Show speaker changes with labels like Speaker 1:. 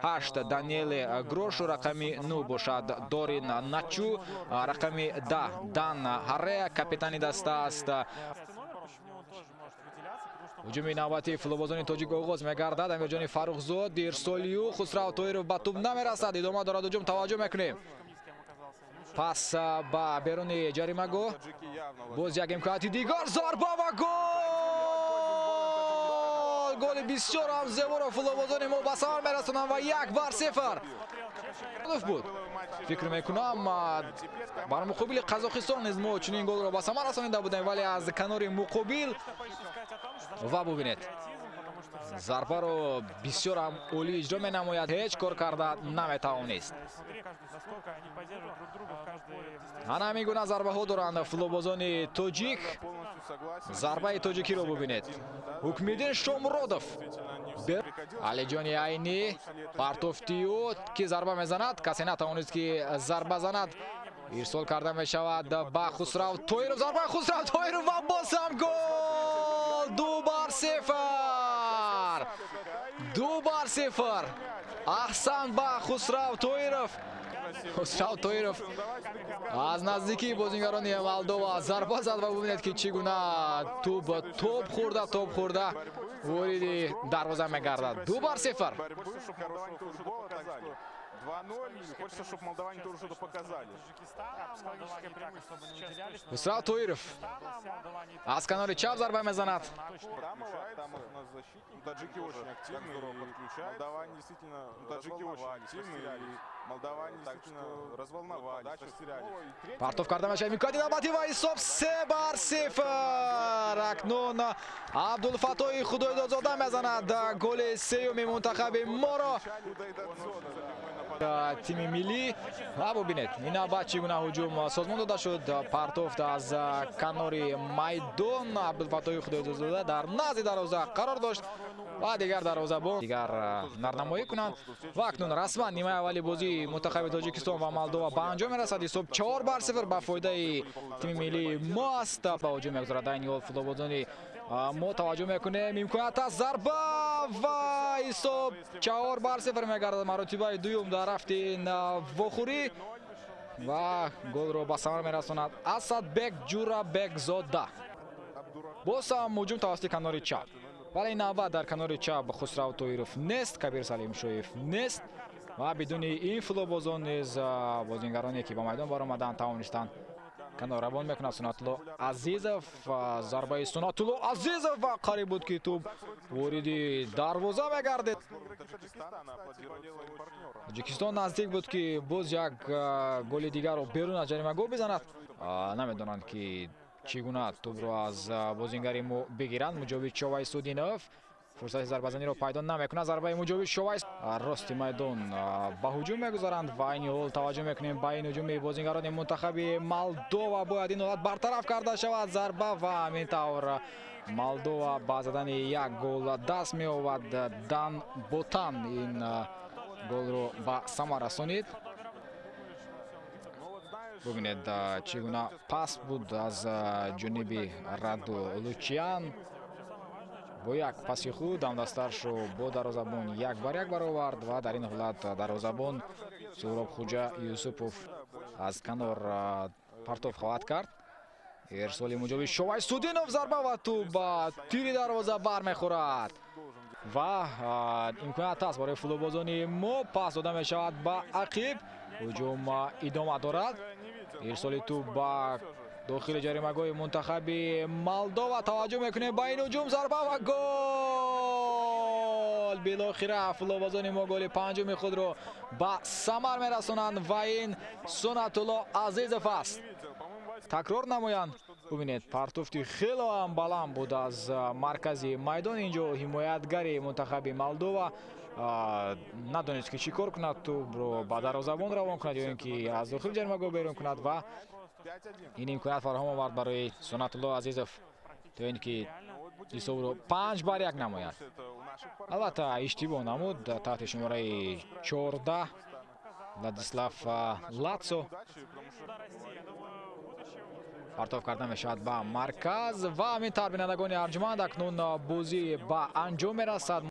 Speaker 1: 8 Даниэле Грошу, рақами 9 бошад Дорин Начу, рақами 10 Дан Харе, капитани даста аст. ҳуҷуми навбати футболбозони тоҷик оғоз мегардад. Амирҷони Фаррухзод, ирсолию Хусрав Тоиров ба тӯб намерасад. идома дорад ҳуҷум, таваҷҷӯҳ мекунем. пас ба беруни ҷаримагоҳ, боз як имконоти дигар, зарба ва гол! голи бисёр ҳам зеборо футболбозони мо ба самар мерасонанд ва 1-0 буд. фикр мекунам бар муқобили Қазоқистон низ мо чунин голро ба самар расонида будем, вале аз канори муқобил ва бубинед, зарбаро бисёр ҳам олӣ иҷро менамояд, ҳеҷ кор карда наметавонист. ана ҳамин гуна зарбаҳо доранд футболбозони тоҷик. зарбаи тоҷикиро бубинед. Ҳукмиддин Шомуродов, Алиҷони Айни, Партофтиё ки зарба мезанад, касе натавонист ки зарба занад. ирсол карда мешавад ба Хусрав Тоиров, зарбаи Хусрав Тоиров ва бозам гол! 2-0! 2-0! аҳсан ба Хусрав Тоиров. Хусрав Тоиров аз наздикии бозингарони Молдова зарба зад ва бубинед ки чӣ гуна топ хӯрда вориди дарвоза мегардад. 2-0.
Speaker 2: 2-0. Хочется, чтобы молдаване тоже что-то показали.
Speaker 1: Хусрав Тоиров аз канори чап зарба мезанад.
Speaker 2: Таджики очень активны, молдаване действительно, таджики очень активны, молдаване действительно разволновались, растерялись.
Speaker 1: Партов карда мешавад, имкони навбати ва ҳисоб 3-0. акнун Абдулфатоҳи Худоидодзода мезанад голи сеюми мунтахаби моро. тими миллӣ ва бубинед ин навбат чӣ гуна ҳуҷум созмон дода шуд. Партов аз канори майдон, Абдулфатоҳи Худоидодзода дар назди дарвоза қарор дошт ва дигар дарвозабон дигар нарнамоӣ кунанд. ва акнун расман нимаи аввали бозии мунтахаби Тоҷикистон ва Молдова ба анҷом мерасад. ҳисоб 4-0 ба фоидаи тими миллии мо аст. ба ҳуҷум мегузарад айни ҳол футболбозони мо. таваҷҷӯҳ мекунем, имконият аст, зарба ва ҳисоб 4-0 мегардад. маротибаи дуюм дар ҳафтаи вохӯрӣ ва голро ба самар мерасонад Асадбек Ҷурабекзода. боз ҳам ҳуҷум тавассути канори чап, вале ин навбат дар канори чап Хусрав Тоиров нест, Кабир Салимшоев нест ва бидуни ин футболбозон низ бозингароне ки ба майдон баромаданд тавонистанд каноравон мекунад. Сунатулло Азизов, зарбаи Сунатулло Азизов ва қариб буд ки тӯб вориди дарвоза мегардид. Тоҷикистон наздик буд ки боз як голи дигарро берун аз ҷаримагоҳ бизанад. намедонанд ки чӣ гуна тӯбро аз бозингари мо бигиранд. Муҷовид Шовайсудинов фурсати зарбазаниро пайдо намекунад. зарбаи Муҷовид Шовайс рости майдон ба ҳуҷум мегузаранд ва айни ҳол таваҷҷӯҳ мекунем ба ин ҳуҷуми бозингарони мунтахаби Молдова. бояд ин ҳолат бартараф карда шавад. зарба ва ҳамин тавр Молдова ба задани як гол даст меовад. Дан Ботан ин голро ба самар расонид. бубинед чӣ гуна пас буд аз ҷониби Раду Лучиан. бо як паси худ ҳамдастаршо бо дарвозабон 1-1 баровард ва дар ин ҳолат дарвозабон Суҳробхоҷа Юсупов аз канор Партов хоҳад кард. ирсоли Муҷовид Шовайсудинов, зарба ва тӯб ба тири дарвоза бармехӯрад ва имконият аст барои футболбозони мо. пас дода мешавад ба ақиб. ҳуҷум идома дорад. ирсоли тӯб ба дохили ҷаримагоҳи мунтахаби Молдова. таваҷҷӯҳ мекунем ба ин ҳуҷум, зарба ва гол. билохира футболбозони мо голи панҷуми худро ба самар мерасонанд ва ин Сунатулло Азизов аст. такрор намоянд. бубинед Партофти хело ҳам баланд буд аз маркази майдон. инҷо ҳимоятгари мунтахаби Молдова надонист ки чӣ кор кунад, тӯбро ба дарвозабон равон кунад ё ин ки аз дохили ҷаримагоҳ берун кунад ва ин имконият фароҳам овард барои Сунатулло Азизов то ин ки ҳисобро 5-1 намояд. албатта иштибоҳ намуд. таҳти шумораи 14 Владислав Лацо. партов карда мешавад ба марказ ва ҳамин тавр бинандагони арҷманд акнун бозӣ ба анҷом мерасад.